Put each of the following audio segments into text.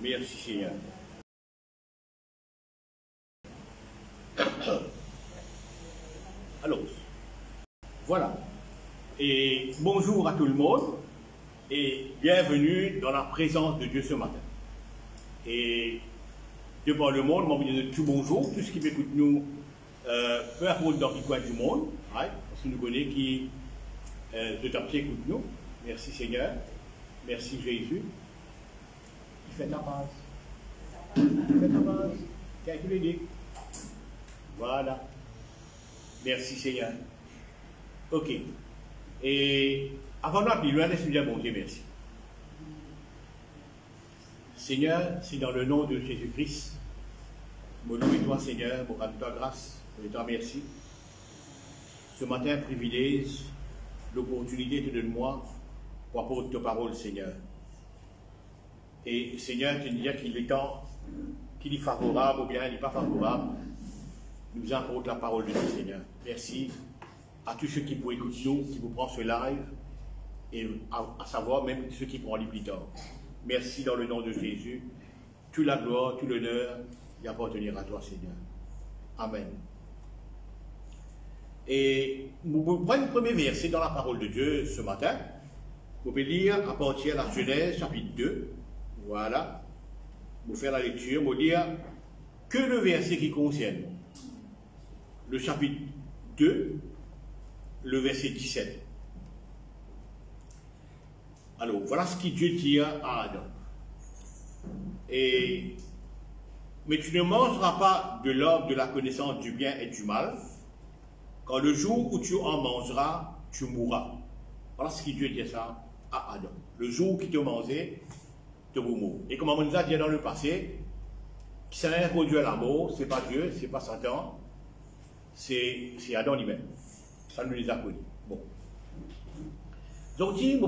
Merci Seigneur. Alors, voilà. Et bonjour à tout le monde et bienvenue dans la présence de Dieu ce matin. Et devant le monde, moi, je vous dis tout bonjour, tout ce qui m'écoute nous, peu importe dans quel coin du monde, right? Parce que nous connaissons qui de ta pied écoute nous. Merci Seigneur. Merci Jésus. Il fait ta base. Il fait ta base. Calculez dit. Voilà. Merci Seigneur. Ok. Et avant d'appeler, laissez-moi dire bon Dieu merci. Seigneur, c'est dans le nom de Jésus-Christ. Je loue toi Seigneur, je rends toi grâce, je te remercie. Ce matin, privilège, l'opportunité te donne-moi pour apporter ta parole, Seigneur. Et Seigneur, tu nous dis qu'il est temps, qu'il est favorable ou bien il n'est pas favorable. Nous apporte la parole de Dieu, Seigneur. Merci à tous ceux qui vous écoutent nous, qui vous prennent ce live, et à savoir même ceux qui prennent les plus tard. Merci dans le nom de Jésus. Toute la gloire, tout l'honneur, y appartenir à toi, Seigneur. Amen. Et nous prenons le premier verset dans la parole de Dieu ce matin. Vous pouvez lire à partir de la Genèse, chapitre 2. Voilà. Vous faire la lecture, vous dire que le verset qui concerne le chapitre 2, le verset 17. Alors, voilà ce que Dieu dit à Adam. Mais tu ne mangeras pas de l'arbre de la connaissance du bien et du mal, quand le jour où tu en mangeras, tu mourras. Voilà ce que Dieu dit ça à Adam. Le jour où tu te mangeais, tu mourras. Et comme on nous a dit dans le passé, qui s'en est introduit à la mort, ce n'est pas Dieu, ce n'est pas Satan, c'est Adam lui-même. Ça nous les a connus. Bon. Donc, il m'a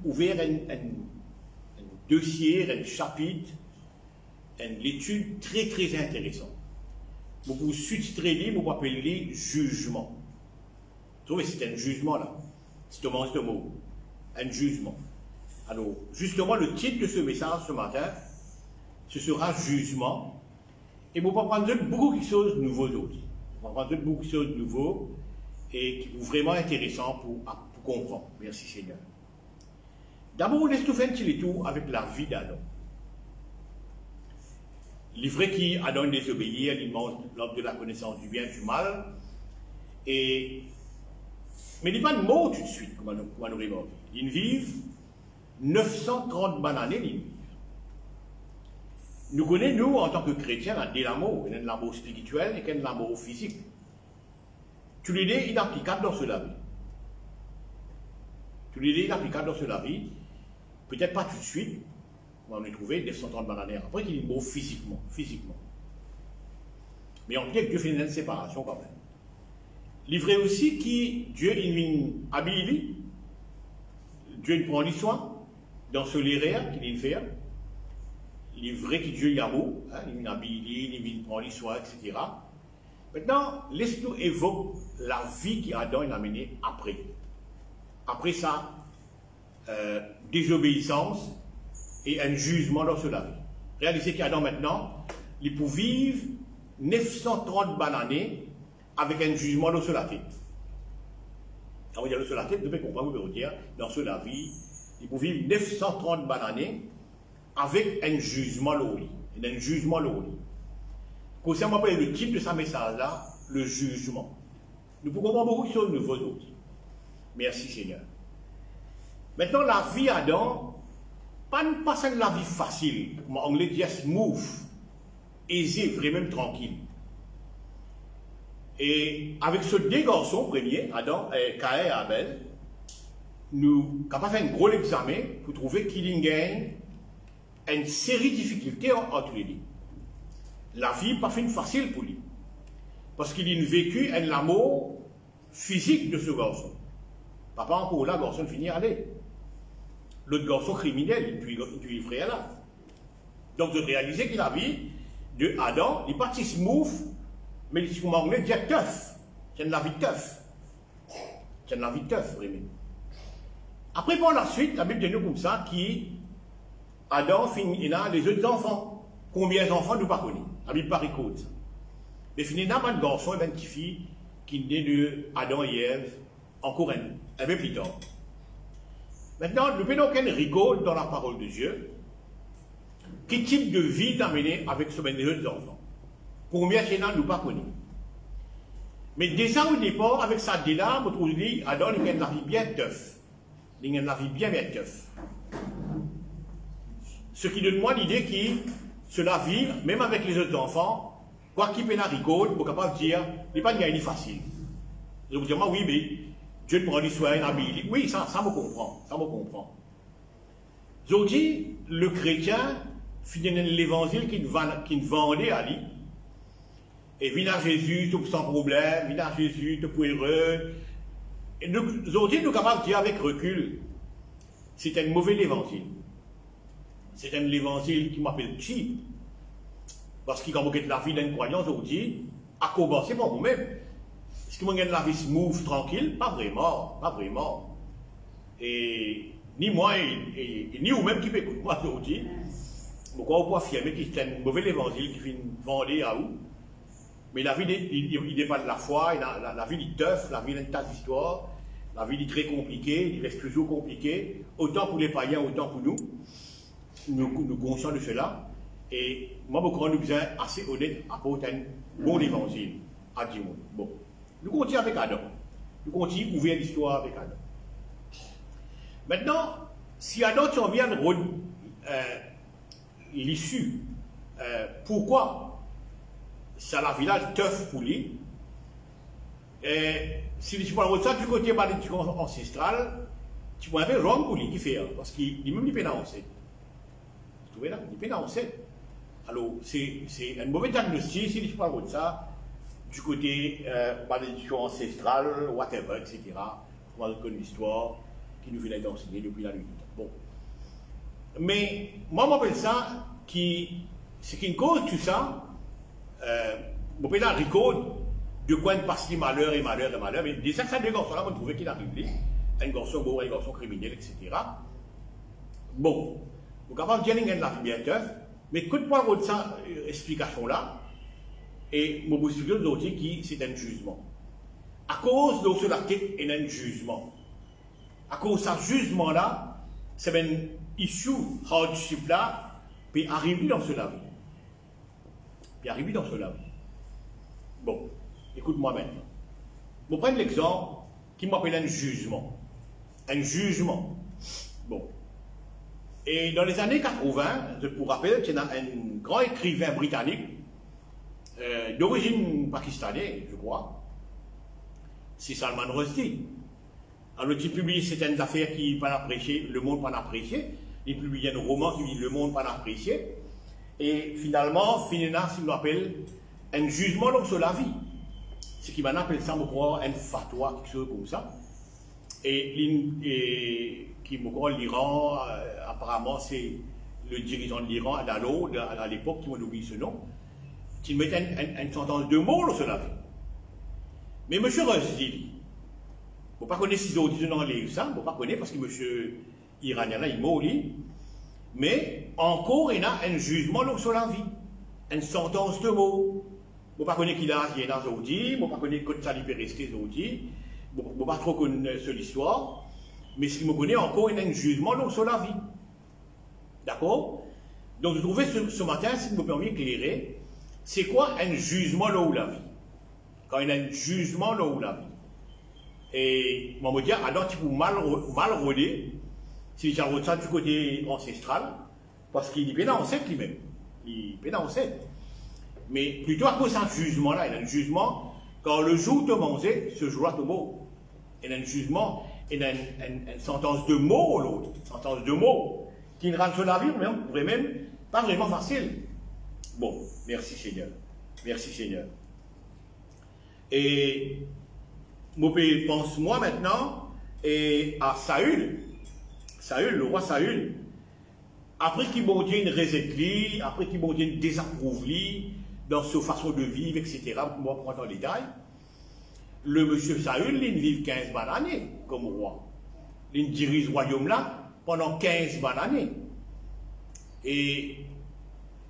ouvert un dossier, un chapitre, une étude très très intéressante. Vous sous-titrez, vous appelez jugement. Vous trouvez c'est un jugement là. C'est ce mot. Un jugement. Alors, justement, le titre de ce message ce matin, ce sera jugement. Et vous allez prendre beaucoup de choses nouvelles aussi. Vous allez prendre beaucoup de choses nouvelles et qui sont vraiment intéressantes pour comprendre. Merci Seigneur. D'abord, laisse-nous faire un petit tour avec la vie d'Adam. Il est vrai qu'Adam désobéit, il mange l'arbre de la connaissance du bien et du mal. Mais il n'est pas mort tout de suite, comme on aurait mort. Il vit 930 bonnes années. Il vit. Nous connaissons, nous, en tant que chrétiens, deux l'amour. Il y a l'amour spirituel et il y a l'amour physique. Tous les deux, il est applicable dans cela vie. Tous les deux, il est applicable dans cela vie. Peut-être pas tout de suite. On a trouvé 930 bonnes années. Après, il est mort physiquement. Mais en fait, Dieu fait une séparation quand même. Il est vrai aussi que Dieu il habille, Dieu prend les soins dans ce liréa qu'il fait. Il est vrai que Dieu est amour, hein, il habille, il prend les soins, etc. Maintenant, laisse-nous évoquer la vie qu'Adam a menée après. Après sa désobéissance et un jugement dans cela. Réalisez qu'Adam maintenant, il peut vivre 930 bonnes années avec un jugement dans cela. Ça veut dire dans cela, vous devez comprendre, vous pouvez dire, dans cela vie, il peut vivre 930 bonnes années avec un jugement l'oli. Un jugement l'oli. Concernant le titre de sa message là, le jugement. Nous pouvons comprendre beaucoup de choses de vos autres. Merci Seigneur. Maintenant, la vie Adam, pas la vie facile, comme en anglais dit smooth, aisé, vraiment tranquille. Et avec ce deux garçons premiers, Adam, Caïn et Abel, nous avons fait un gros examen pour trouver qu'il y a une série de difficultés entre les deux. La vie n'est pas facile pour lui. Parce qu'il a vécu un amour physique de ce garçon. Papa encore là, le garçon finit à aller. L'autre garçon criminel, il tue le frère là. Donc de réaliser que la vie de Adam n'est pas si smooth, mais si vous m'en dit tough. C'est la vie tough. C'est la vie tough, vraiment. Après, par la suite, la Bible dit nous comme ça, qui Adam finit là les autres enfants. Combien d'enfants nous pas connus? La Bible pas récolte ça. Mais finalement, pas de garçon et une petite fille qui naît de Adam et Ève encore un peu plus tard. Maintenant, nous prenons qu'un récolte dans la parole de Dieu. Quel type de vie d'amener avec ce même des enfants? Combien de gens nous pas connus? Mais déjà au départ, avec ça là, vous trouvez Adam il a une vie bien teuf. Il a une vie bien teuf. Ce qui donne moi l'idée qu'il cela vit, même avec les autres enfants, quoi qu'il peut la rigole, vous êtes capable de dire, il n'est pas une facile. Je vous dis, moi, oui, mais Dieu te prend l'histoire, il oui, ça me comprend, ça me comprend. Je dis, le chrétien finit l'évangile qu'il vendait à lui, et vient à Jésus, tout sans problème, vient à Jésus, tout pour heureux. Et nous, aujourd'hui, nous sommes capables de dire avec recul, c'est un mauvais évangile. C'est un évangile qui m'appelle cheap. Parce qu'il quand la vie d'une croyance aujourd'hui, à commencer par vous-même. Est-ce que vous avez la vie smooth, tranquille? Pas vraiment, pas vraiment. Et ni moi, ni vous-même qui m'écoutez moi aujourd'hui, pourquoi vous pouvez affirmer que c'est un mauvais évangile qui vient vendre à vous? Mais la vie, il n'est pas de la foi, la vie est teuf, la vie est une tas d'histoire, la vie est très compliquée, il reste toujours compliqué, autant pour les païens, autant pour nous. Nous conscients de cela. Et moi, je crois que nous sommes assez honnêtes à porter un bon évangile à Dieu. Bon. Nous continuons avec Adam. Nous continuons à ouvrir l'histoire avec Adam. Maintenant, si Adam tu en viens de l'issue, pourquoi ça la village teuf pour lui? Si tu parles de ça du côté malédiction ancestrale, tu peux un peu wrong pour lui qui fait, parce qu'il même il peut lancer. Vous trouvez là? Il peut lancer. Alors, c'est un mauvais diagnostic si tu parles de ça, du côté malédiction ancestrale, whatever, etc. On va connaître l'histoire qui nous vient d'enseigner depuis la nuit. Bon. Mais, moi, je m'appelle ça, ce qui cause tout ça, je m'appelle la record de quoi une partie malheur et malheur et malheur. Mais déjà, ça, deux garçons-là, on trouvait qu'il arrive, un garçon beau, un garçon criminel, etc. Bon. Vous êtes capable de dire qu'il y a la vie bien teuf. Mais écoute pas de cette explication-là, et je vous explique d'autres qui c'est un jugement. À cause de cela, il y a un jugement. À cause de ce jugement-là, c'est une issue hardship-là, puis arriver dans cela. Puis arriver dans cela. Bon, écoute-moi maintenant. Je vais prendre l'exemple qui m'appelle un jugement. Un jugement. Bon. Et dans les années 80, je vous rappelle qu'il y a un grand écrivain britannique, d'origine pakistanaise, je crois, c'est Salman Rushdie. Alors, il publie certaines affaires qui pas appréciées, le monde pas apprécié. Il publie un roman qui dit le monde pas apprécié. Et finalement, finalement, ce qu'on appelle un jugement sur la vie. Ce qui m'en appelle ça, je crois, un fatwa, quelque chose comme ça. Et qui me croit l'Iran, apparemment c'est le dirigeant de l'Iran, à l'époque, qui m'a oublié ce nom, qui mettait une sentence de mort sur la vie. Mais M. Rushdie, vous ne pas connaître si autres dans les ça, vous ne pas connaître parce que M. Iranien là, il mort mais encore il y a un jugement sur la vie, une sentence de mort. Vous ne pas connaître qui est dans aujourd'hui, vous ne pas connaître que ça lui peut rester aujourd'hui. Je ne pas trop connaître l'histoire, mais ce qui me connaît encore, il y a un jugement sur la vie. D'accord? Donc, je trouvais ce matin, si vous me permettez d'éclairer, c'est quoi un jugement là où la vie? Quand il y a un jugement là où la vie. Et on me dit, alors tu peux mal rôder, si tu as ça du côté ancestral, parce qu'il est bien ancêtre lui-même. Il est bien ancêtre. Mais plutôt à cause de ce jugement-là, il y a un jugement, quand le jour de manger, ce jour-là te mort. Il y a un jugement, il y a une sentence de mort l'autre, une sentence de mort, qui ne rend sur la vie, même, pas vraiment facile. Bon, merci Seigneur. Merci Seigneur. Et je pense moi maintenant à Saül, le roi Saül, après qu'il m'a dit une réséclie, après qu'il m'a dit une désapprouve dans sa façon de vivre, etc., pour moi prendre en détail, le monsieur Saül, il vit 15 bonnes années comme roi. Il dirige ce royaume-là pendant 15 bonnes années. Et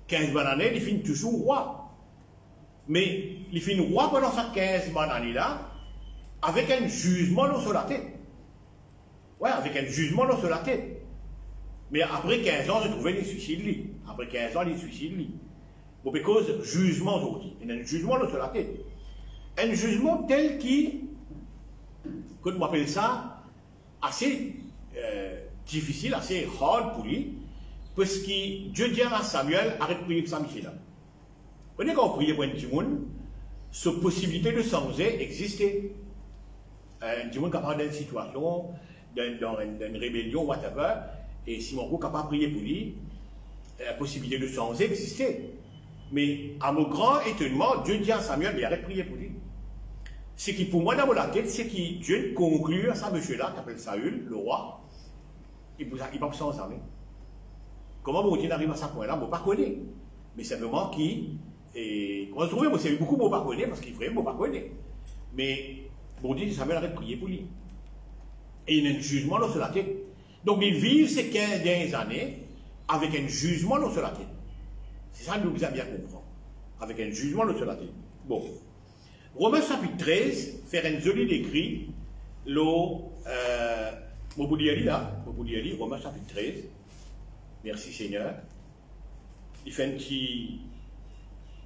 15 bonnes années, il finit toujours roi. Mais il finit roi pendant ces 15 bonnes années-là, avec un jugement dans sur la tête. Ouais, avec un jugement dans sur la tête. Mais après 15 ans, j'ai trouvé les suicides. Après 15 ans, les suicides. Bon, parce que jugement aujourd'hui. Il y a un jugement dans sur la tête. Un jugement tel qui, qu'on appelle ça, assez difficile, assez hard pour lui, parce que Dieu dit à Samuel, arrête de prier pour Saint-Michel. Vous voyez, quand on priait pour un petit monde, cette possibilité de changer existait. Un petit monde capable d'une situation, d'une rébellion, whatever, et si mon groupe capable de prier pour lui, la possibilité de changer existait. Mais à mon grand étonnement, Dieu dit à Samuel, mais arrête de prier pour lui. Ce qui pour moi dans la tête, c'est que Dieu conclut à ce monsieur-là, qui s'appelle Saül, le roi, il ne va pas sans armée. Comment mon Dieu arrive à ce point-là, je ne sais pas. Mais simplement qui. Comment se trouve, moi, c'est beaucoup, je ne sais pas connaître, parce qu'il ferait, je ne sais pas connaître. Mais bon Dieu, Samuel arrête de prier pour lui. Et il y a un jugement dans la tête. Donc, ils vivent ces 15 dernières années avec un jugement dans la tête. C'est ça que nous devons bien comprendre. Avec un jugement dans la tête. Bon. Romains chapitre 13, faire un joli décrit, Romains chapitre 13. Merci Seigneur. Il fait une petite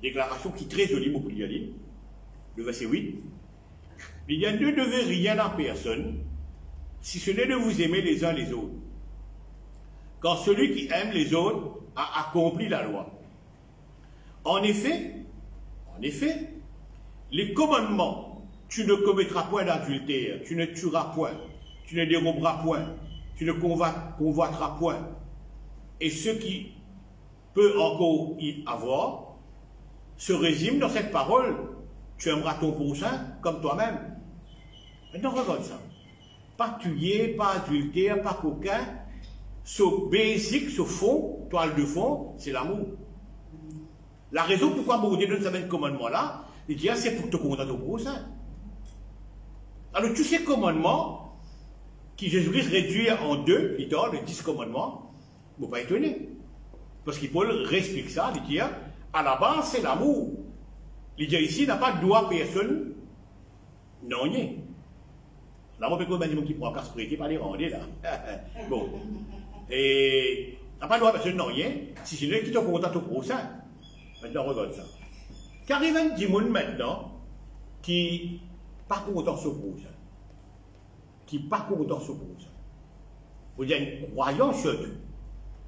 déclaration qui est très jolie, Mobouliali. Le verset 8. Il y a ne devez rien à personne, si ce n'est de vous aimer les uns les autres. Car celui qui aime les autres a accompli la loi. En effet, les commandements, tu ne commettras point d'adultère, tu ne tueras point, tu ne déroberas point, tu ne convoiteras point. Et ce qui peut encore y avoir se résume dans cette parole, tu aimeras ton prochain comme toi-même. Maintenant, regarde ça. Pas tuer, pas adultère, pas coquin. Ce basic, ce fond, toile de fond, c'est l'amour. La raison pourquoi Dieu donne ce commandement-là, il dit, c'est pour te condamner au prochain. Alors, tous ces commandements, qui Jésus-Christ réduit en 2, plus tard, les 10 commandements, ne faut pas étonner. Parce qu'il Paul réexplique ça, il dit, à la base, c'est l'amour. Il dit ici, il n'a pas de droit à personne, non, rien. Là, on peut dire qui prend casse prêté par les rendez, là. Bon. Et, il n'a pas de droit à personne, non, rien. Si c'est lui qui te contente au prochain. Maintenant, regarde ça. Car il y a un petit monde maintenant qui n'est pas content sur le prochain. Qui n'est pas content sur le prochain. Il y a une croyance surtout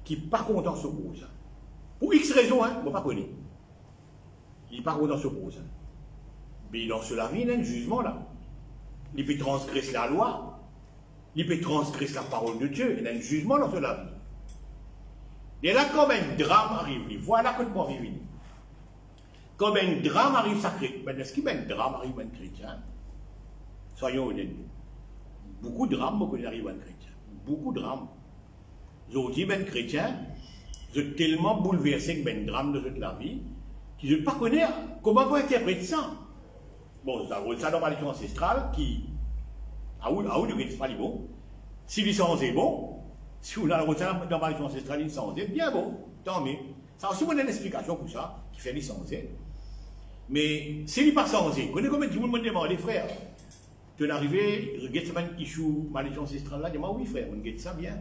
qui n'est pas content sur le prochain. Pour X raisons, hein, on ne va pas connaître. Il n'est pas content sur le prochain. Mais dans cela, il y a un jugement là. Il peut transgresser la loi. Il peut transgresser la parole de Dieu. Il y a un jugement dans cela vie. Et là, comme un drame arrive, voilà que moi vivre. Comme un drame arrive sacré, mais est-ce qu'il y a un drame arrive à un chrétien? Soyons honnêtes. Beaucoup de drames arrivent à un chrétien. Beaucoup de drames. Aujourd'hui, un chrétien, je suis tellement bouleversé que un drame de toute la vie, que je ne sais pas connaître comment on interprète ça. Bon, ça dans ma religion ancestrale qui, à où ne pas les bons. Si l'essence est bon, si vous avez dans ma religion ancestrale, l'essence est bien bon, tant mieux. Ça aussi, on a une explication pour ça, qui fait l'essence. Mais s'il n'est pas censé, vous connaissez combien de monde me demande, les frères, tu es arrivé, regarde ce man qui joue ma religion ancestrale là, dis-moi oui frère, on regarde ça bien.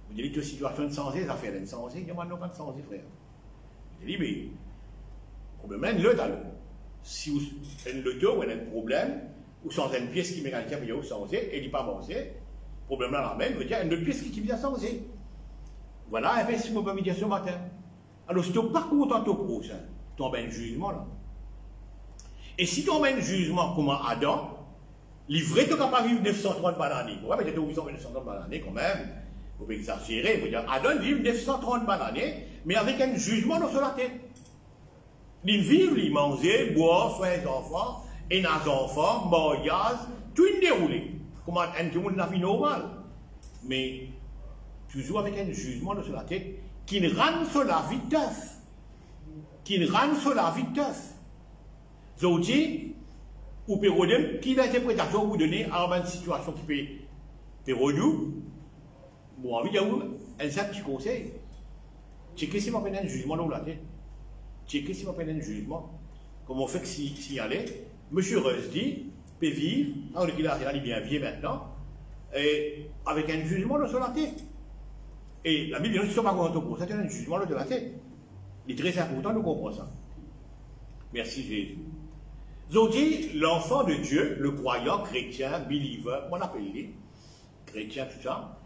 Vous dites que la situation de changer, ça fait une changer, dis-moi non pas de changer frère. Je dis, mais, le problème est l'autre alors. Si vous avez un problème, ou sans une pièce qui met quelqu'un pour changer, et il n'est pas avancé, le problème là même, veut dire une autre pièce qui vient changer. Voilà, et bien si vous ne pouvez pas me dire ce matin. Alors si tu n'es pas content de ton prochain, tu tombes un jugement là. Et si tu tombes un jugement comme Adam, livré, tu n'es pas vivre 930 bananes. Ouais, mais tu es 930 bananes quand même. Il faut pas exagérer. Il faut dire, Adam vit 930 bananes, mais avec un jugement dans la tête. Ils vivent, ils mangent, boivent, soient les enfants, et les enfants, mariage, tout est déroulé. Comme un tout le monde a la vie normale. Mais toujours avec un jugement sur la tête qui ne rend sur la vie teuf. Qui ne rend sur la vie teuf. Aujourd'hui, ou peut redonner, quelle interprétation vous donnez à une situation qui peut redou, bon, envie de dire, un simple petit conseil. checker si on peut un jugement là, checker si on peut un jugement. Comme on fait que s'y aller, M. Reus dit, peut vivre, alors qu'il a bien vieux maintenant, et avec un jugement sur la tête. Et la Bible ne sont pas contents pour ça, c'est un jugement de la tête. Il est très important de comprendre ça. Merci Jésus. Aujourd'hui, l'enfant de Dieu, le croyant, chrétien, believer, on appelle les chrétiens, tout ça,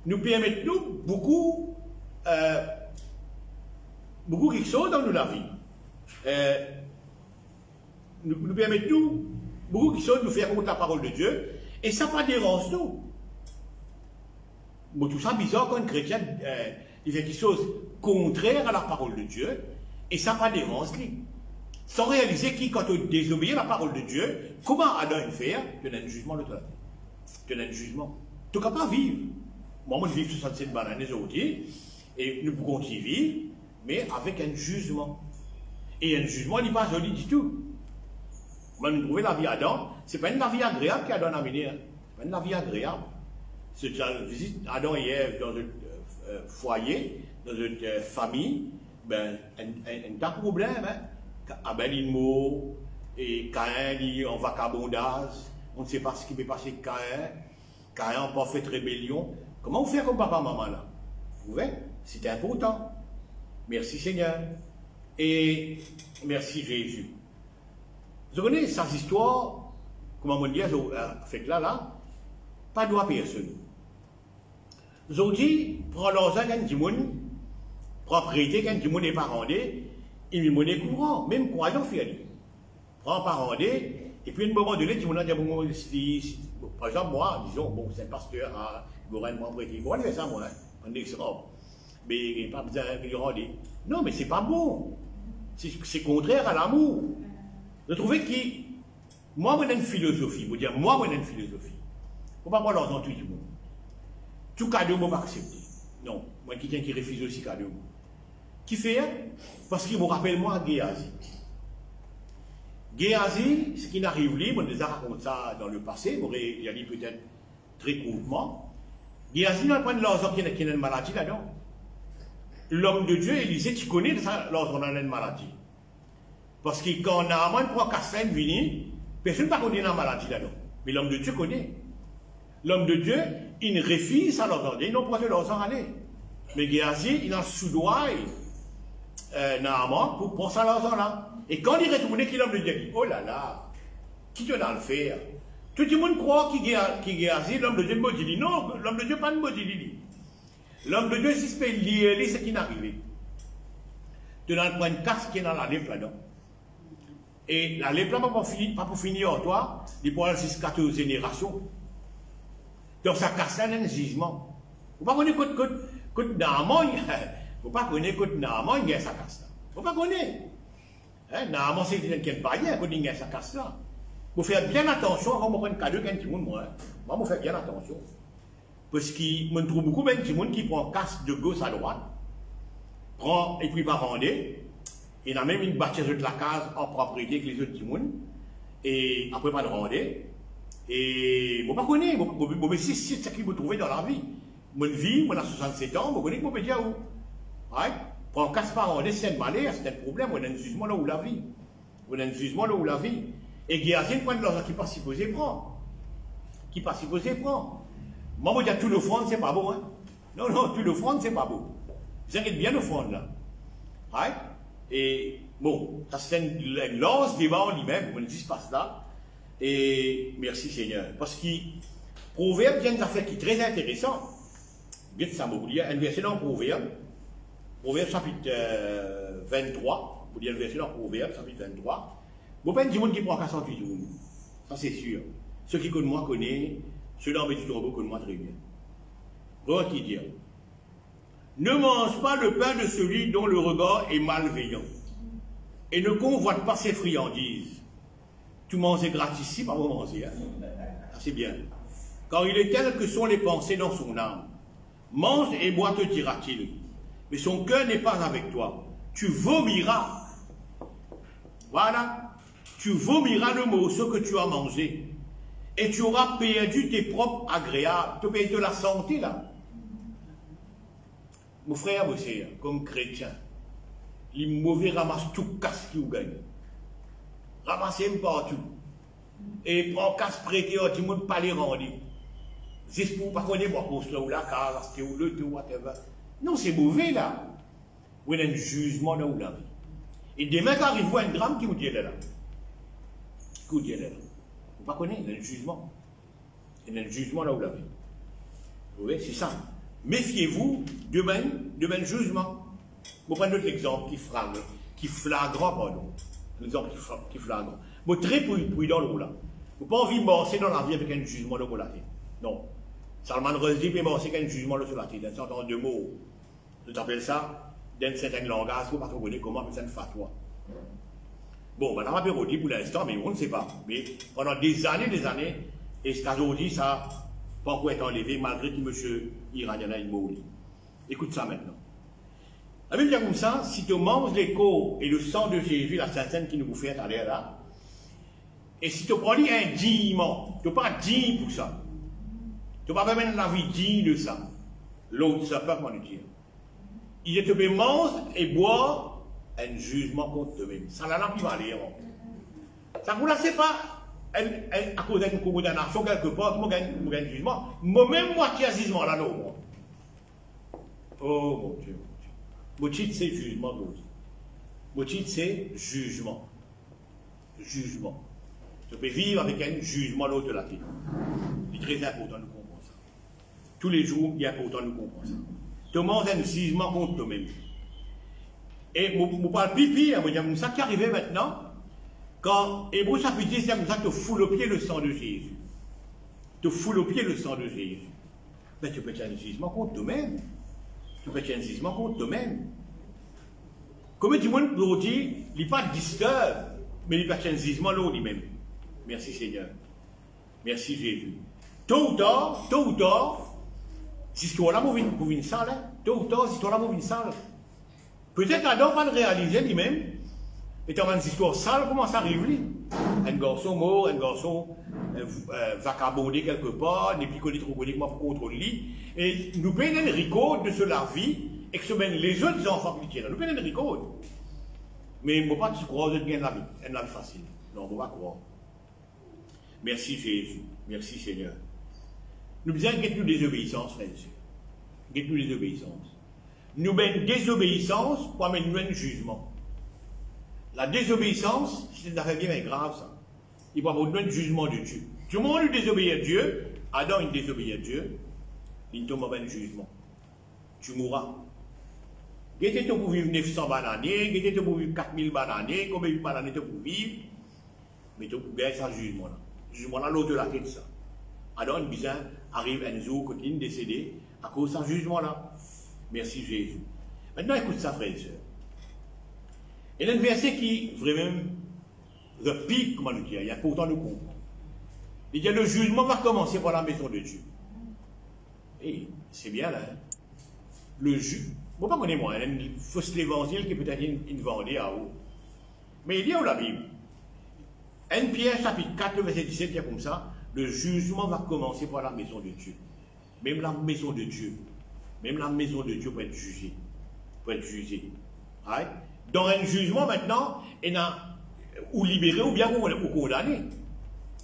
nous permettent nous beaucoup quelque chose dans la vie. Nous permettent nous beaucoup quelque chose de nous faire contre la parole de Dieu, et ça pas dérange nous. Bon, tout ça bizarre quand un chrétien il fait quelque chose contraire à la parole de Dieu, et ça pas dérange lui. Sans réaliser que quand on désobéit à la parole de Dieu, comment Adam faire? Tu as un jugement de toi. Tu as un jugement. Tu ne peux pas vivre. Moi, je vis 67 bananes aujourd'hui, et nous pouvons y vivre, mais avec un jugement. Et un jugement n'est pas joli du tout. Moi, nous trouvons la vie Adam, ce n'est pas une vie agréable qu'Adam a amenée. Ce n'est pas une vie agréable. C'est la visite Adam et Ève dans un foyer, dans une famille, ben, un problème. Hein? Abel il mort, et Caïn il en vagabondage, on ne sait pas ce qui peut passer avec Caïn. Caïn n'a pas fait rébellion. Comment vous faites comme papa, maman là? Vous voyez? C'est important. Merci Seigneur. Et merci Jésus. Vous connaissez cette histoire, comment on dit, fait là, pas de droit personne. Aujourd'hui, prends l'argent quand du monde, propriété quand du monde n'est pas rendu, il me monnaie courant, même croyant fait. Prends pas rendu, et puis à un moment donné, du monde a dit, par exemple, moi, disons, bon, c'est un pasteur à Goren, moi, prêté, on fait ça, moi, on est extra. Mais il n'y a pas besoin de le rendre. Non, mais c'est pas bon. C'est contraire à l'amour. Je trouvais que moi, j'ai une philosophie. Je veux dire, moi, j'ai une philosophie. Il ne faut pas prendre l'argent tout le monde. Tout cadeau, je ne peux pas accepter. Non, moi, quelqu'un qui refuse aussi cadeau. Qui fait? Parce qu'il me rappelle moi Géasi. Géasi, ce qui n'arrive là, on déjà raconté ça dans le passé, il y a dit peut-être très courtement. Géasi n'a pas de l'argent qui a une maladie là-dedans. L'homme de Dieu, Élisée, tu connais l'argent dans une maladie. Parce que quand Naaman prend Cassane vini, personne ne connaît la maladie là-dedans. Mais l'homme de Dieu connaît. L'homme de Dieu, il refuse à l'argent. Il n'a pas de l'argent à aller. Mais Géasi, il a soudoyé Naaman pour prendre ça l'argent là. Et quand il retourne, l'homme de Dieu dit, oh là là, qui te l'a le faire? Tout le monde croit qu'il Géasi, l'homme de Dieu me dit, non, l'homme de Dieu pas de me dit. L'homme de Dieu, si c'est lier ce qui est arrivé. Tu as une casse qui est dans la lèpre là-dedans. Et la lèpre là, pas pour finir en toi, il peut aller jusqu'à 14 générations. Donc ça casse un jugement. Vous ne pouvez pas connaître que Naaman, vous ne pouvez pas connaître que Naaman, il y a sa casse là. Vous ne pouvez pas connaître. Naaman, c'est quelqu'un de païen, il y a sa casse là. Vous faites bien attention avant de prendre un cadeau quand tu montes, moi. Moi, vous faites bien attention. Parce qu'il me trouve beaucoup de gens qui prend casse de gauche à droite, prend et puis va vendre. Il y a même une bâtisse de la case en propriété avec les autres gens, et après pas de rendre. Et je ne connais pas, c'est ce que vous trouvez dans la vie. Mon vie, moi, j'ai 67 ans, je connais que je peux dire où. Prends casse par rendre, c'est un malheur, c'est un problème, on a un jugement là où la vie. On a un jugement là où la vie. Et il y a un point de l'argent qui n'est pas supposé prendre. Qui n'est pas supposé prendre. Moi, je dis tout le front, c'est pas beau. Hein? Non, non, tout le front, c'est pas beau. Vous inquiétez bien le front là. Right? Et bon, ça c'est un lance débat en lui-même, on ne dit pas cela. Et merci Seigneur. Parce que Proverbe vient d'une affaire qui est très intéressante. Bien ça, vous dire un verset dans Proverbe. Proverbe chapitre 23. Vous dire un verset dans Proverbe chapitre 23. Vous ne pouvez pas dire qui prend 48 jours. Ça c'est sûr. Ceux qui connaissent moi connaissent. Ceux dans Bétis Robot connaissent moi très bien. Voilà qui dit. Ne mange pas le pain de celui dont le regard est malveillant. Et ne convoite pas ses friandises. Tu manges gratis ici, pas vous manger. Hein? C'est bien. Car il est tel que sont les pensées dans son âme. Mange et bois, te dira-t-il. Mais son cœur n'est pas avec toi. Tu vomiras. Voilà. Tu vomiras le morceau que tu as mangé. Et tu auras perdu tes propres agréables. Tu perds de la santé là. Mon frère, c'est comme chrétien. Les mauvais ramassent tout casse qui vous gagne. Ramassez-moi partout. Et prend casse prêté, tout le monde pas les rendre. C'est pour pas qu'on ait pour cela ou la case, ou le tout, whatever. Non, c'est mauvais là. Ou il y a un jugement là où la vie. Et demain, quand arrive un drame qui vous dit là. Qui vous dit là. Vous ne pas connaître, il y a un jugement. Il y a un jugement là où la vie. Vous voyez, c'est ça. Méfiez-vous, demain jugement. Vous prenez notre exemple qui flagrant, pardon. L'exemple qui flagrant. Vous très prudent là. Vous n'avez pas envie de marcher dans la vie avec un jugement là pour la tête. Non. Salman Rushdie peut marcher avec un jugement là sur la tête. C'est en deux mots. Je appelle ça, dans certains langages, vous ne pouvez pas connaître comment c'est une fatwa. Bon, madame a perdu pour l'instant, mais on ne sait pas. Mais pendant des années, et jusqu'à aujourd'hui, ça n'a pas encore été enlevé, malgré que M. Iranien a une mouille. Écoute ça maintenant. La Bible dit comme ça, si tu manges les corps et le sang de Jésus, la Sainte qui nous fait à l'air là, et si tu prends un digne, tu n'es pas digne pour ça. Tu ne peux pas mettre la vie digne de ça. L'autre, ça peut pas comment le dire. Il te peut manger et boire un jugement contre toi-même. Ça n'a plus valeur. Ça ne vous laissez pas à cause d'une condamnation quelque part, moi gagne un jugement. Moi-même, moi qui ai un jugement là, non. Oh mon Dieu. Mon titre, c'est jugement d'autre. Mon titre, c'est jugement. Jugement. Tu peux vivre avec un jugement l'autre de la vie. C'est très important de comprendre ça. Tous les jours, il est important de comprendre ça. Tu manges un jugement contre toi-même. Et je parle pipi, c'est ça qui est arrivé maintenant. Quand Hébreu chapitre 10, c'est comme ça que tu foules au pied le sang de Jésus. Tu foules au pied le sang de Jésus. Mais tu peux faire un jugement contre toi-même. Tu peux faire un jugement contre toi-même. Comme du monde pour dire, il n'est pas disturb, mais il peut faire un jugement là lui-même. Merci Seigneur. Merci Jésus. Tôt ou tard, si ce là pour une salle, tôt ou tard, si ce là pour une salle. Peut-être Adam va le réaliser lui-même. Et dans une histoire sale, comment ça arrive lui? Un garçon mort, un garçon vagabondé quelque part, n'est plus connu trop connu pour contrôler lui. Et nous payons un record de cela vie, et que les autres enfants qui tiennent. Nous payons un record. Mais je ne peux pas croire que c'est la vie facile. Non, je ne peux pas croire. Merci Jésus. Merci Seigneur. Nous disons que nous désobéissance, frères et sœurs. Que nous désobéissance. Nous avons désobéissance pour amener un jugement. La désobéissance, c'est une affaire bien grave, ça. Il va avoir un jugement de Dieu. Tout le monde lui désobéit à Dieu. Adam, il désobéit à Dieu. Il tombe en un jugement. Tu mourras. Qu'est-ce que tu peux vivre 900 années, qu'est-ce que tu peux vivre 4000 années, combien de années tu peux vivre? Mais tu peux gagner ce jugement-là. Ce jugement-là, l'autre de la tête, ça. Adam, il arrive un jour, quand il est décédé, à cause de ce jugement-là. Merci Jésus. Maintenant, écoute ça, frères et sœurs. Il y a un verset qui vraiment repique, comment le dire, il y a pourtant le comprendre. Il dit le jugement va commencer par la maison de Dieu. Et c'est bien là. Hein? Le jugement. Bon, pas connaître moi, il y a une fausse évangile qui peut être une vendée à haut. Mais il dit où la Bible 1 Pierre chapitre 4, verset 17, il y a comme ça, le jugement va commencer par la maison de Dieu. Même la maison de Dieu. Même la maison de Dieu peut être jugée. Peut être jugée. Right? Dans un jugement maintenant, il y a ou libéré ou bien ou condamné.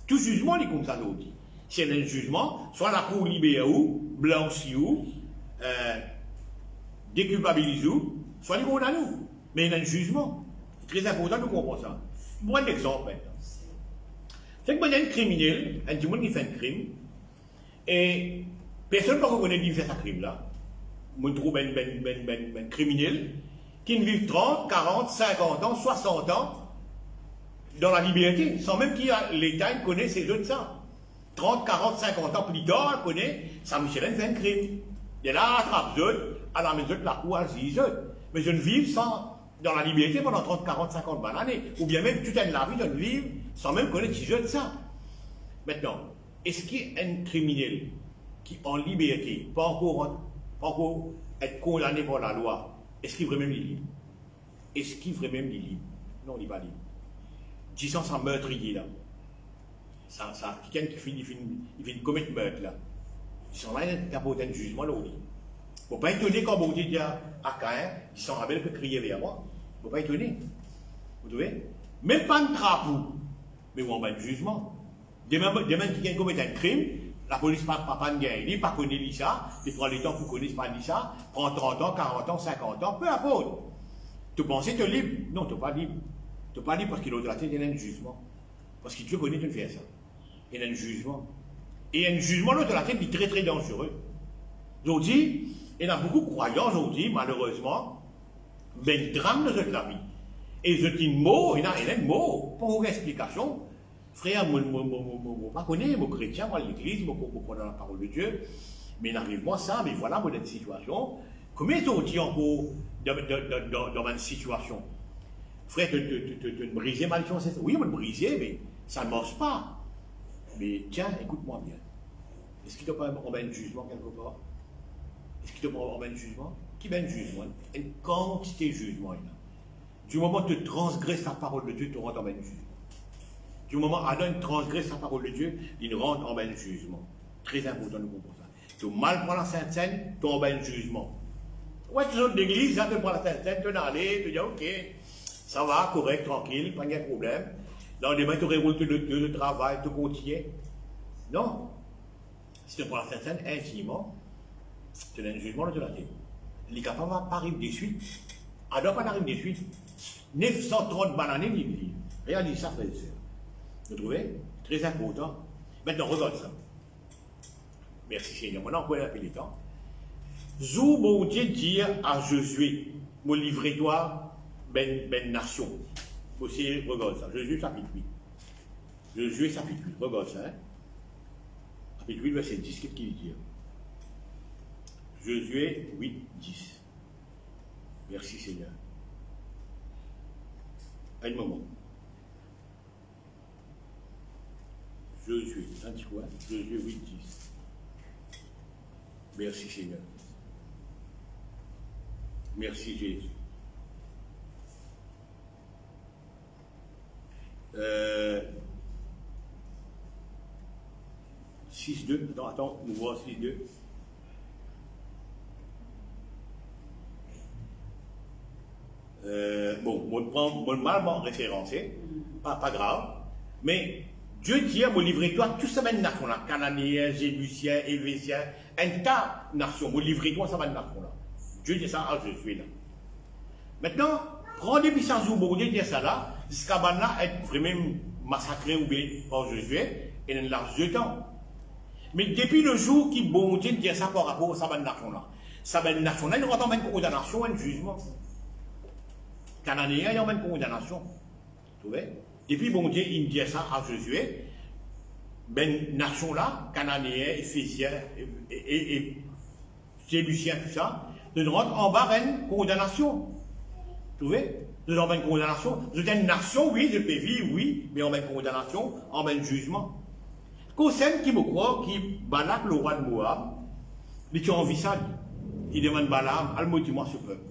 Tout jugement est comme ça l'autre. Si il y a un jugement, soit la cour libère ou, blanchit ou, déculpabilise ou, soit il condamne ou. Mais il y a un jugement. C'est très important de comprendre ça. Pour un exemple maintenant. C'est que il y a un criminel, un petit monde qui fait un crime, et personne ne peut reconnaître qu'il fait ce crime-là. On trouve un criminel qui vit 30, 40, 50 ans, 60 ans dans la liberté, sans même qu'il l'État connaît ces jeux de ça. 30, 40, 50 ans plus tard, il connaît, Saint-Michelin fait un crime. Il est là, attrape eux, à la maison de la cour, à mais je ne vis dans la liberté pendant 30, 40, 50 bonnes années. Ou bien même toute la vie, je ne vis sans même connaître ces jeux de ça. Maintenant, est-ce qu'il y a un criminel qui, en liberté, pas encore être condamné par la loi, est-ce qu'il est vraiment libre? Est-ce qu'il est vraiment libre? Non, il n'est pas libre. Disons ça meurtrier là. Ça, quelqu'un qui finit commettre meurtre là. Ils sont là, il y a un jugement là. Faut pas étonner quand bon Dieu dit à Caïn, qui s'en rappelle peut crier vers moi. Faut pas étonner. Vous trouvez? Même pas un drapeau, mais on va un jugement. Demain qui commet un crime, la police pas de gain, il pas connaît ça, il prend le temps pour connaître pas ça, prend 30 ans, 40 ans, 50 ans, peu importe. Tu penses que tu es libre? Non, tu n'es pas libre. Tu n'es pas libre parce qu'il y a de la tête, il y a un jugement. Parce que Dieu connaît, tu ne fais ça. Il y a un jugement. Et il y a un jugement, l'autre de la tête, qui est très très dangereux. Aujourd'hui, il y a beaucoup de croyants aujourd'hui, malheureusement, mais le drame de la vie. Et je dis un mot, il y a un mot, pour une explication. Frère, moi, je ne connais pas, moi, chrétien, moi, l'église, moi, je connais la parole de Dieu. Mais il arrive moi ça, mais voilà, moi, dans une situation. Combien sont-ils encore dans une situation? Frère, te briser ma licence, oui, on me briser, mais ça ne marche pas. Mais tiens, écoute-moi bien. Est-ce qu'il ne doit pas avoir un jugement quelque part? Est-ce qu'il doit pas avoir un jugement? Qui va un jugement? Une quantité de jugement. Du moment où tu transgresses la parole de Dieu, tu rentres en un jugement. Du moment où Adam transgresse la parole de Dieu, il rentre en un jugement. Très important de comprendre ça. Tu mal prends la Sainte Seine, tu rentres en un jugement. Ouais, tu sors de l'église, tu prends la Sainte Seine, tu es allé, tu dis ok, ça va, correct, tranquille, pas de problème. Dans les mains, tu révoltes le travail, tu continues. Non. Si tu prends la Sainte Seine intimement, tu as un jugement de la tête. Les capables ne pas arriver de suite. Adam pas arriver de suite. 930 bananes, il dit. Réalise ça, frère et sœur. Vous trouvez? Très important. Maintenant, regarde ça. Merci Seigneur. Maintenant, on peut appeler les temps. Zou bon Dieu dire à Josué, me livrez-toi, ben nation. Aussi, regarde ça. Josué chapitre 8. Josué chapitre 8. Regarde ça. Hein? Chapitre 8, verset 10. Qu'est-ce qu'il dit? Josué 8, 10. Merci Seigneur. Un moment. Josué, ça dit quoi? Josué 8, 10. Merci Seigneur. Merci Jésus. 6-2. Attends, nous voyons 6-2. Bon, on prend mal référencé, pas grave, mais Dieu dit à me livrer-toi, tout ça va une nation là, Cananéens, Jébusiens, Évésiens, un tas de nations, me livrer-toi, ça va une nation là. Dieu dit ça à Josué là. Maintenant, prends des puissances où bon Dieu dit ça là, jusqu'à maintenant être vraiment massacré ou bien par Josué, et dans laps de temps. Mais depuis le jour qui bon Dieu dit ça par rapport à ça va une nation là, ça va une nation là, il rentre en condamnation, un jugement. Cananéens, il y a une condamnation. Vous voyez? Depuis bon Dieu, il dit ça à Josué, ben nation là, Cananéens, Éphésiens et Jébusiens, tout ça, nous rentrons en bas une condamnation. Vous voyez? Nous avons une condamnation. Nous sommes une nation, oui, je peux vivre, oui, mais on a une condamnation, on a un jugement. Kosen qui me croit, qui Balak, le roi de Moab, il est en vie ça, il demande Balaam, almodie-moi ce peuple.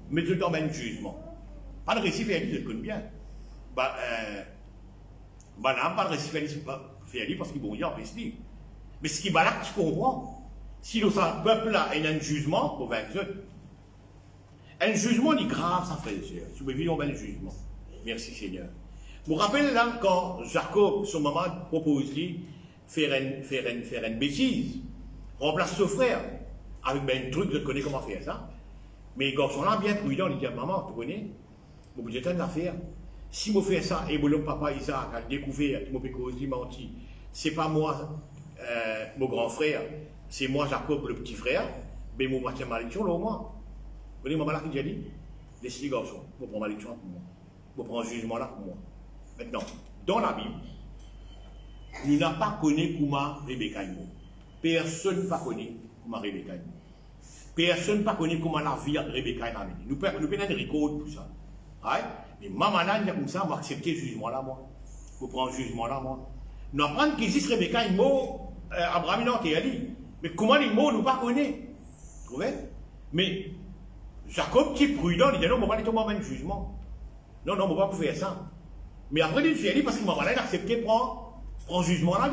Mais tout en un jugement. Pas de récit fait, je le connais bien. Balaam, pas de récit fait, parce qu'il bon Dieu en précis. Mais ce qui Balak, tu comprends. Si le peuple là a un jugement, pour vaincre, un jugement est grave, ça frère et sœur. Si vous vivez un jugement. Merci Seigneur. Je me rappelle là, quand Jacob, son maman, propose lui faire une bêtise, remplace son frère, avec un truc, je connais comment faire ça. Mais les garçons là, bien prudents, ils disent, maman, tu connais, vous êtes une affaire. Si je fais ça, et mon papa Isaac a découvert, mon pécose, il menti, c'est pas moi, mon grand frère, c'est moi, Jacob, le petit frère, mais mon moitié malédiction, là au moins. Vous voyez, maman là qui a dit, laissez les garçons, je prends malédiction pour moi, je prends un jugement là pour moi. Maintenant, dans la Bible, nous n'avons pas connu comment Rebecca est morte. Personne n'a pas connu comment Rebecca est morte. Personne n'a pas connu comment la vie de Rebecca est arrivée. Nous pouvons des records pour ça. Right? Mais maman là, il y a comme ça, on va accepter le jugement là, moi. Je prends le jugement là, moi. Nous apprenons qu'il existe Rebecca est morte, Abraham est allé. Mais comment il est mort, nous ne pas connaître. Vous trouvez? Mais Jacob, qui est prudent, il dit non, on ne va pas tomber dans le jugement. Non, non, on ne va pas faire ça. Mais après, il fait parce que maman là, il a accepté de prendre le jugement là,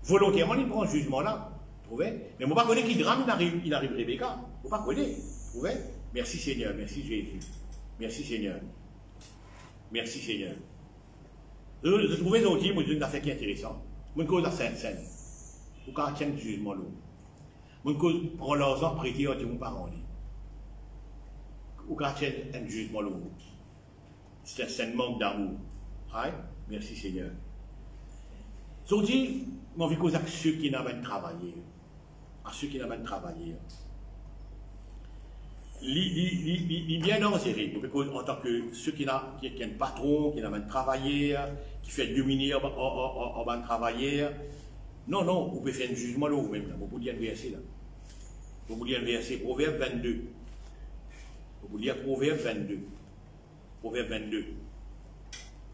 volontairement, il prend le jugement là. trouvez? Mais moi, pas connaître qui drame, il arrive Rebecca. Vous pas connaître, trouvez? Merci Seigneur, merci Jésus. Merci Seigneur. Merci Seigneur. Je trouvais aussi, moi, une affaire qui est intéressante. Mon cause la Sainte-Seine. Ou quand il y a un jugement là. Mon cause prend l'argent prêté à mon parent. Ou quand il y a un jugement là. C'est un manque d'amour. Right? Merci Seigneur. Je dis, mon vie cause à ceux qui n'ont pas travaillé. À ceux qui n'ont pas travaillé. Il bien dans série, en tant que ceux qui ont un patron, qui n'ont pas travaillé, qui fait dominer en bas de travailler. Non, non, vous pouvez faire un jugement là vous-même. Vous pouvez dire un verset là. Vous pouvez dire un verset, Proverbe 22. Vous pouvez dire Proverbe 22. Proverbe 22.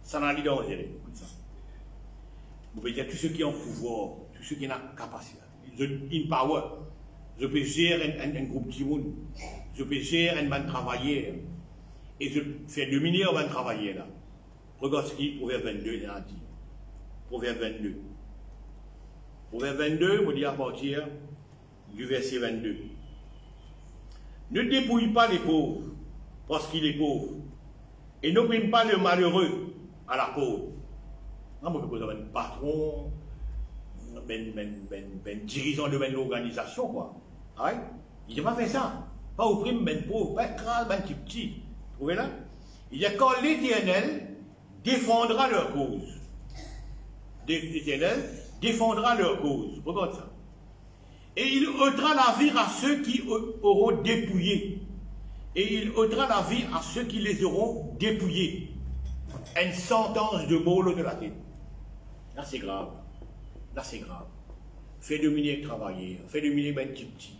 Ça n'a pas dans série, écoute ça. Vous pouvez dire tous ceux qui ont pouvoir, tous ceux qui ont capacité, in power. Je peux gérer un groupe de monde. Je peux gérer un man travailleur. Et je fais dominer un man travailleur là. Regarde ce qui Proverbe 22 il a dit. Proverbe 22. Proverbe 22, vous dit à partir du verset 22. Ne dépouille pas les pauvres, parce qu'il est pauvre. Et n'opprime pas le malheureux à la pauvre. Non, moi, je un patron, ben dirigeant de l'organisation, quoi. Ouais? Il n'a pas fait ça. Pas opprime, ben pauvre, pas crâne, ben petit. Vous trouvez là? Il dit quand l'Éternel défendra leur cause. L'Éternel défendra leur cause. Regarde ça. Et il ôtera la vie à ceux qui auront dépouillé. Et il ôtera la vie à ceux qui les auront dépouillés. Une sentence de mort de la tête. Là, c'est grave. Là, c'est grave. Fait dominer travailler. Fait dominer ben petit.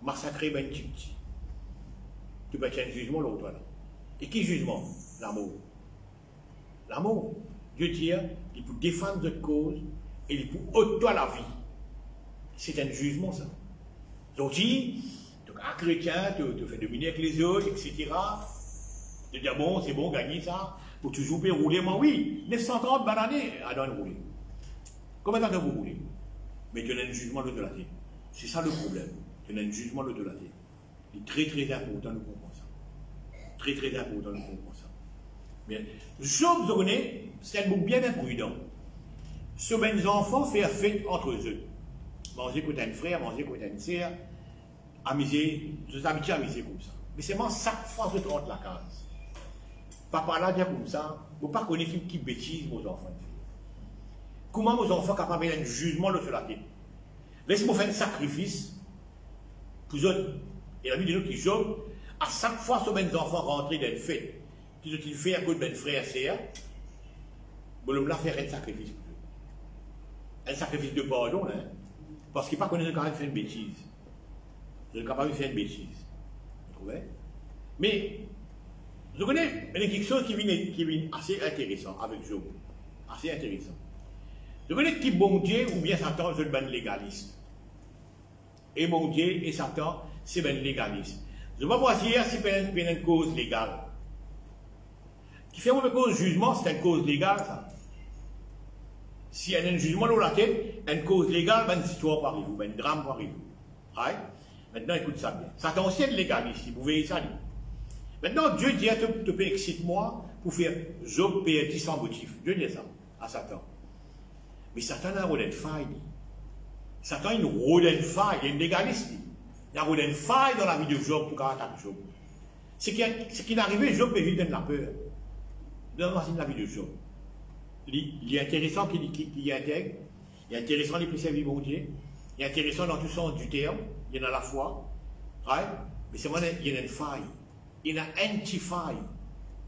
Massacrer ben petit. Tu peux faire un jugement l'autre là. Et qui jugement? L'amour. L'amour. Dieu dit, il peut défendre notre cause et il peut ôter la vie. C'est un jugement, ça. Donc, un chrétien te fait dominer avec les autres, etc. Tu dis, bon, c'est bon, gagner ça. Pour toujours rouler, moi, oui. 930 bananes, à doit rouler. Combien de temps vous roulez? Mais tu as un jugement de la tête. C'est ça le problème. Tu as un jugement de la tête. C'est très, très important de comprendre ça. Très, très important de comprendre ça. Bien. Job, vous connaissez, c'est un mot bien imprudent. Ce mes enfants faire fête entre eux. Manger côté un frère, manger côté une sœur, amuser, je suis habitué à amuser comme ça. Mais c'est moi, chaque fois que je rentre la case. Papa là, dit comme ça, vous ne pas connaître qui bêtise vos enfants. Comment vos enfants sont capables d'un jugement sur la tête? Laissez-moi faire un sacrifice pour eux. Et la vie de nous qui joue, à chaque fois que mes enfants rentrent dans une fête, qu'ils ont fait à cause de mes frères et sœurs, vous me faire un sacrifice pour eux. Un sacrifice de pardon, hein? Parce qu'il n'est pas qu'on est capable de faire une bêtise. Je suis capable de faire une bêtise. Vous trouvez? Mais, je connais quelque chose qui vient assez intéressant avec Job. Assez intéressant. Je connais qui bon Dieu ou bien Satan, c'est le légaliste. Et bon Dieu et Satan, c'est ben légaliste. Je ne vais pas voir si c'est une cause légale. Qui fait une cause jugement, c'est une cause légale, ça. Si il y a un jugement dans la tête, une cause légale, ben une histoire par arriver, ben un drame par arriver. Right? Maintenant, écoute ça bien. Satan, c'est un légaliste, vous voyez ça. Maintenant, Dieu dit, tu peux exciter-moi pour faire Job perdre sans motif. Dieu dit ça à Satan. Mais Satan a un rôle de faille. Satan a une rôle de faille, il est un légaliste. Il a un rôle de faille dans la vie de Job pour attaquer Job. Ce qui est arrivé, Job peut vivre dans la peur. Dans la vie de Job. Il est intéressant qu'il y intègre. Il est intéressant qu'il puisse servir mon Dieu. Il est intéressant dans tout sens du terme. Il y en a la foi. Right? Mais c'est vrai, il y a une faille. Il y a un petit faille.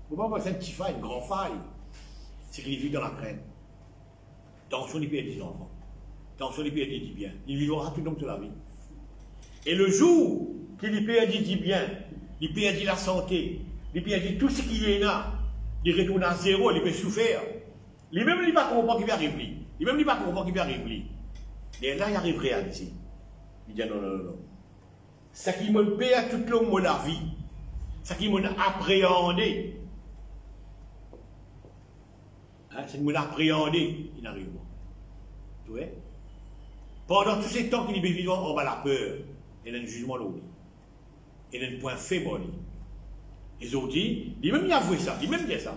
Vous ne pouvez pas voir ça, un petit faille, une grande faille. C'est qu'il vit dans la crainte. Attention, il perd des enfants. Attention, il perd des biens. Il vivra tout le long de la vie. Et le jour qu'il perd des biens, il perd la santé, il perd tout ce qu'il y a, il retourne à zéro, il peut souffrir. Lui-même, il ne va pas comprendre qu'il va arriver. Lui-même, il ne va pas comprendre qu'il va arriver. Et là, il arrive réalisé. Il dit non, non, non. Ce qui me perd tout le long de la vie, ce qui m'a appréhendé, hein, ce qui m'a appréhendé, il n'arrive pas. Tu vois? Pendant tous ces temps qu'il est vivant, on va la peur. Il y a un jugement là. Il y a un point faible. Ils ont dit, il même y a avoué ça, il même dit ça.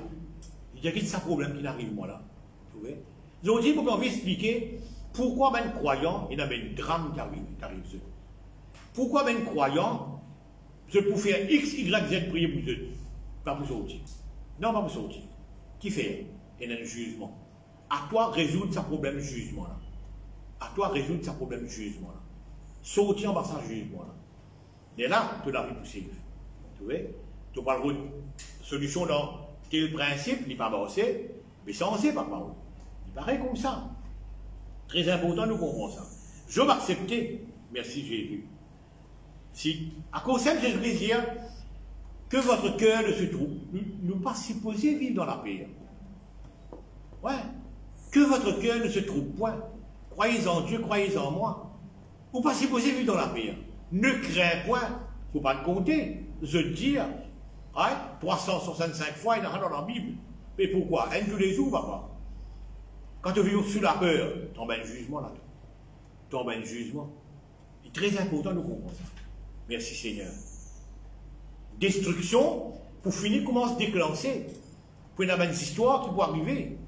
Il y a quel problème qui n'arrive moi là. Ils ont dit, pour qu'on puisse expliquer pourquoi même croyant, il y a un drame qui arrive. Pourquoi même croyant, je peux faire X, Y, Z prier pour eux. Pas pour sortir. Non, pas pour sortir. Qui fait? Il y a un jugement. À toi résoudre ce problème jugement là. À toi résoudre ce problème jugement là. Sortir en bas ce jugement là. Et là, tu l'as vu pousser. Tu vois? Tu parles de solution dans quel principe, il n'est pas bossé, mais censé pas parler. Il paraît comme ça. Très important, nous comprenons ça. Je vais accepter, merci Jésus. Si, à cause de Jésus dit que votre cœur ne se trouve, nous pas supposé vivre dans la paix. Ouais. Que votre cœur ne se trouve point. Croyez en Dieu, croyez en moi. Vous pas supposé vivre dans la paix. Ne crains point. Il ne faut pas le compter. Je dire, ouais, 365 fois, il y en a dans la Bible. Mais pourquoi? Un tous les jours, papa. Quand tu vis sous la peur, tu tombes un jugement là. Tu tombes un jugement. C'est très important de comprendre ça. Merci Seigneur. Destruction, pour finir, comment se déclencher? Pour une bonne histoire qui peut arriver.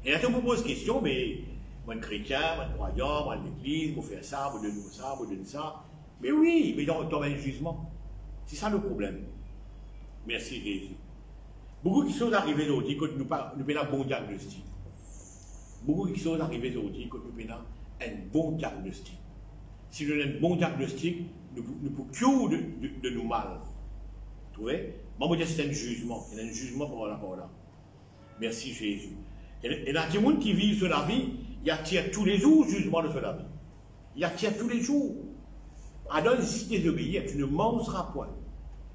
Et là, tu me poses question, mais moi, un chrétien, moi, un croyant, moi, l'église, moi, faire ça, moi, donner ça, moi, donner ça. Mais oui, mais tu tombes un jugement. C'est ça le problème. Merci Jésus. Beaucoup de choses arrivent aujourd'hui quand nous avons un bon diagnostic. Beaucoup de choses arrivent aujourd'hui quand nous avons un bon diagnostic. Si nous avons un bon diagnostic, nous pouvons curer de nous mal. Vous voyez? Moi, je dis c'est un jugement. Il y a un jugement pour rapport là. Merci Jésus. Et il y a des gens qui vivent sur la vie, il attire tous les jours le jugement de la vie. Il attire tous les jours. Adam, si tu désobéis, tu ne mangeras point.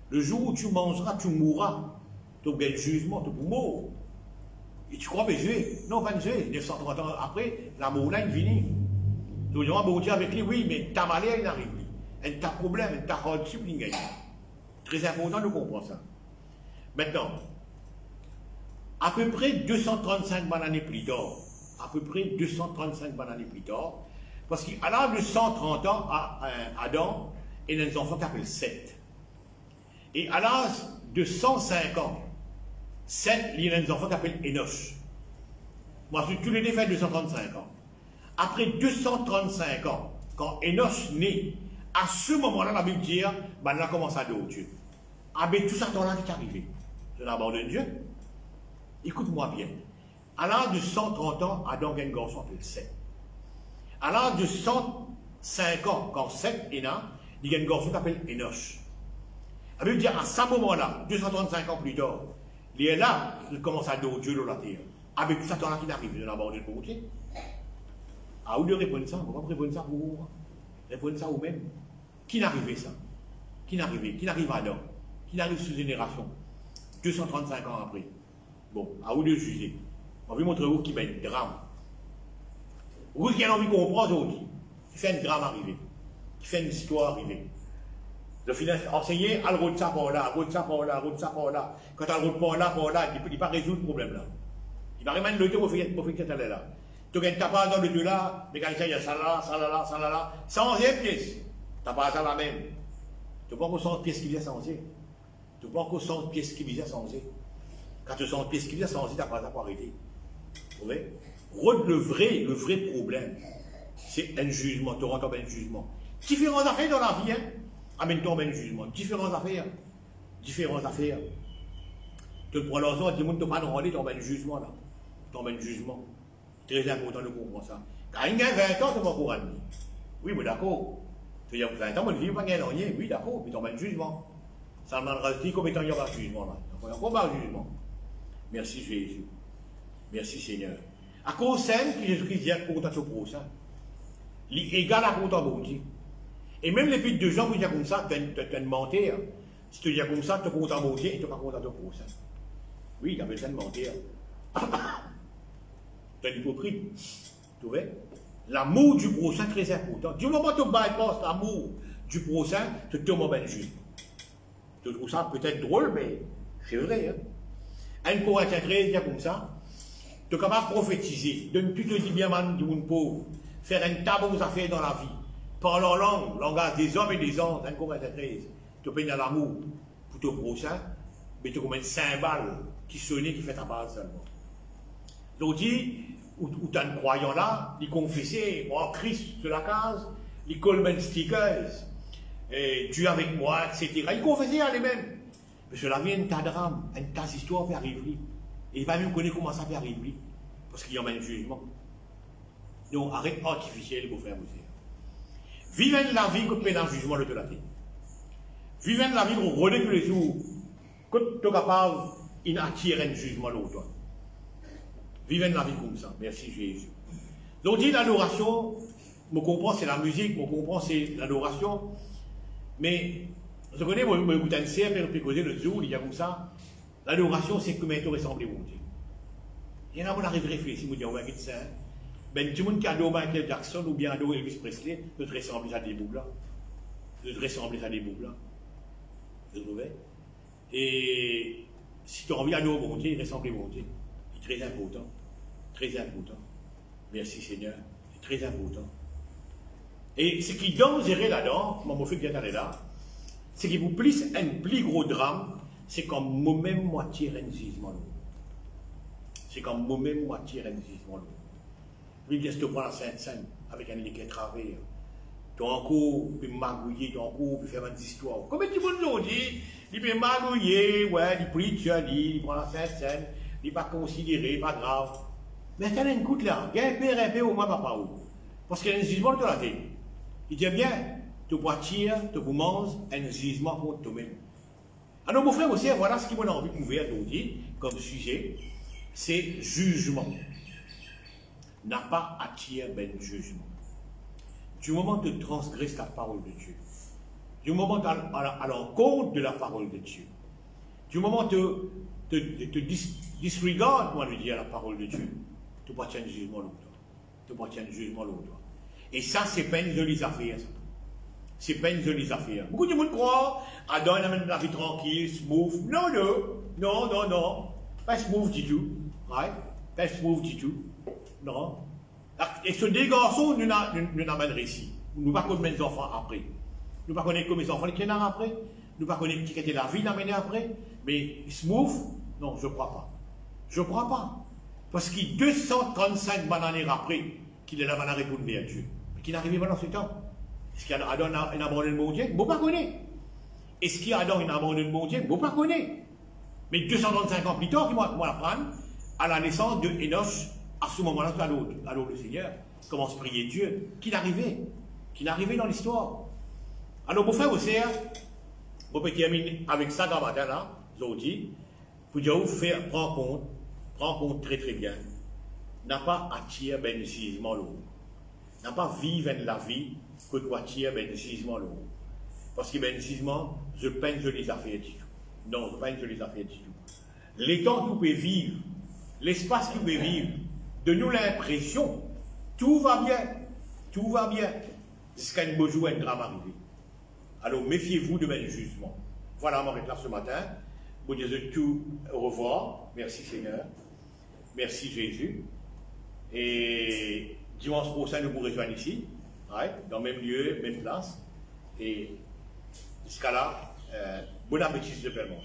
Le jour où tu mangeras, tu mourras. Tu as le jugement, tu peux mourir. Et tu crois que je vais? Non, pas je vais. 930 ans après, la mort là, il finit. Nous disons, bon Dieu avec lui, oui, mais ta malheur, il arrive. Et ta problème, et ta hardship, il gagne. Très important de comprendre ça. Maintenant, à peu près 235 années plus tard, parce qu'à l'âge de 130 ans, Adam, il a des enfants qui appellent Seth. Et à l'âge de 105 ans, Seth, il a des enfants qui appellent Enoch. Moi, tous les deux fait 235 ans. Après 235 ans, quand Enoch naît, à ce moment-là, la Bible dit, ben, là commence à adorer Dieu. Ah ben tout ça temps-là qui est arrivé. Je n'abandonne Dieu. Écoute-moi bien. À l'âge de 130 ans, Adam a un garçon appelé Seth. À l'âge de 105 ans, quand Seth est là, il y a un garçon qui s'appelle Enoch. La Bible dit à ce moment-là, 235 ans plus tard, il est là, il commence à adorer Dieu dans la terre. Avec tout ça temps-là qui est arrivé, je n'abandonne pour Dieu. À où de répondre ça? Pourquoi répondre ça pour vous? Répondre ça vous-même. Qui n'arrivait ça? Qui n'arrive à Adam? Qui n'arrive sous génération? 235 ans après. Bon, à vous de juger. On va montrer vous qui met un drame. Vous qui avez envie de comprendre aujourd'hui, qui fait un drame arrivé, qui fait une histoire arrivée. Le final enseigner à le route ça par là, route ça par là, route ça par là. Quand tu as le route par là, il ne peut pas résoudre le problème là. Il va remettre le temps pour faire que tu es là. Tu gagnes ta part dans le Dieu là, mais quand il y a ça là, sans pièce. Tu pas ça la même. Tu ne peux pas encore 100 pièces qui viennent sans. Tu ne peux pas encore 100 pièces qui viennent sans. Quand tu 100 pièces qui viennent sans, tu n'as pas à arrêter. Vous voyez? Le vrai problème, c'est un jugement. Tu rentres un jugement. Différentes affaires dans la vie, hein? Amène-toi un jugement. Différentes affaires. Tu te prends l'argent, tu ne peux pas rendre, tu un jugement là. Tu un jugement. Très important de comprendre ça. Quand il y a 20 ans, tu vas encore admis. Oui, mais d'accord. Tu as 20 ans, mais ne pas gagner. Oui, d'accord, mais tu as un jugement. Ça demandera dit comme étant il y aura un jugement là. Il y aura un jugement. Merci Jésus. Merci Seigneur. À cause de que Jésus-Christ dit contre ton prochain, il est égal à contre ton Dieu. Et même les petites de gens qui disent comme ça, tu as une mentir. Si tu dis comme ça, tu es contre ton Dieu et tu n'es pas contre ton prochain. Oui, il y a besoin de mentir. Tu es un hypocrite. Tu vois? L'amour du prochain est très important. Du moment que tu bypasses l'amour du prochain, tu tombes en ben juste. Tu trouves ça peut-être drôle, mais c'est vrai. Hein? Un Corinthien 13 dit comme ça. Tu es capable de prophétiser. Tu te dis bien, man, du monde pauvre. faire un tas de affaires dans la vie, parler en langue, langage des hommes et des anges, un Corinthiens 13, tu peignes à l'amour pour ton prochain, mais tu combien de cymbales qui sonnaient, qui fait ta base seulement. Donc, où tu as un croyant là, il confessait, moi, Christ sur la case, il colle ben stickers, et Dieu avec moi, etc. Il confessait à lui-même. Mais cela vient un tas de drames, un tas d'histoires qui arrivent. Et il ne va même connaître comment ça peut arriver, parce qu'il y a un jugement. Donc, arrête artificiel, mon frère, monsieur. Vivez la vie que tu fais dans le jugement de la vie. Vivez la vie qu'on renaît tous les jours, que tu es capable d'attirer un jugement de toi. Vivez la vie comme ça. Merci Jésus. Donc, dit l'adoration, je comprends, c'est la musique, je comprends, c'est l'adoration. Mais, je connais, moi, je écoute un CM, je peux causer le jour, il y a comme ça. L'adoration, c'est que maintenant ressemble à mon Dieu. Il y en a qui arrivent à réfléchir, ils me disent, on va être ça. Ben, tout le monde qui adore Michael Jackson ou bien adore Elvis Presley, ne te ressemble à des boucles là. Ne te ressemble à des boucles là. Vous trouvez? Et si tu as envie d'adorer mon Dieu, il ressemble à mon Dieu. C'est très important. Très important. Merci Seigneur. C'est très important. Et ce qui est dangereux là-dedans, mon fait bien aller là, c'est qu'il vous plisse un plus gros drame, c'est quand moi-même moitié un gisement. C'est quand moi-même moitié un gisement. Oui, bien, si tu prends la Sainte-Seine avec un liquide travers, tu as encore, puis magouiller, tu as encore, puis faire une histoire. Comme tout le monde dit, il peut magouiller, ouais, il preach, il prend la Sainte-Seine, il n'est pas considéré, pas grave. Mais tu as une goutte là, il y a un peu au moins papa ou. Parce qu'il y a un jugement de la tête. Il dit bien, tu peux tirer, tu peux manger un jugement contre toi-même. Alors, mon frère aussi, voilà ce qu'il m'a envie de couvrir aujourd'hui, comme sujet, c'est jugement. N'a pas attiré ben jugement. Du moment que tu transgresses la parole de Dieu, du moment à l'encontre de la parole de Dieu, du moment que tu disregardes, moi, lui dire la parole de Dieu, tu peux tirer un jugement l'autre. Tu peux tirer un jugement l'autre. Et ça, c'est pas une jolie affaire. C'est pas une jolie affaire. Beaucoup de monde croient, Adam amène la vie tranquille, smooth. Non, non, non, non, non. Pas smooth du tout. Right? Pas smooth du tout. Non. Et ce deux garçons, nous n'amènent ici. Nous ne connaissons pas mes enfants après. Nous ne connaissons pas mes enfants qui sont après. Nous ne connaissons pas qui était la vie d'amener après. Mais smooth, non, je ne crois pas. Je ne crois pas. Parce qu'il y a 235 bananes après qu'il est la banane retournée à Dieu. Mais qui n'arrivait pas dans ce temps. Est-ce qu'il y a Adam un abandonné mon Dieu? Je ne connais pas. Est-ce qu'il y a Adam un abandonné mon Dieu? Je ne connais pas. Mais 235 ans plus tard, qui vont l'apprendre à la naissance de Enoch. À ce moment-là, alors le Seigneur commence à prier Dieu. Qui n'arrivait dans l'histoire. Alors, mon frère aussi, on peut terminer avec ça dans le matin, là, aujourd'hui, pour dire, prends compte très très bien, n'a pas attiré ben jugement l'eau. N'a pas vivre la vie que tu attires ben jugement l'eau. Parce que ben jugement, je peine de les affaires du tout. Non, je peine de les affaires du tout. Les temps que vous pouvez vivre, l'espace que vous pouvez vivre, de nous l'impression, tout va bien, jusqu'à un beau jour, un drame arrivé. Alors méfiez-vous de mes jugements. Voilà, on m'arrête là ce matin. Vous disais tout au revoir. Merci Seigneur. Merci Jésus. Et dimanche prochain, nous vous rejoignons ici, dans le même lieu, même place. Et jusqu'à là, bon appétit de paiement.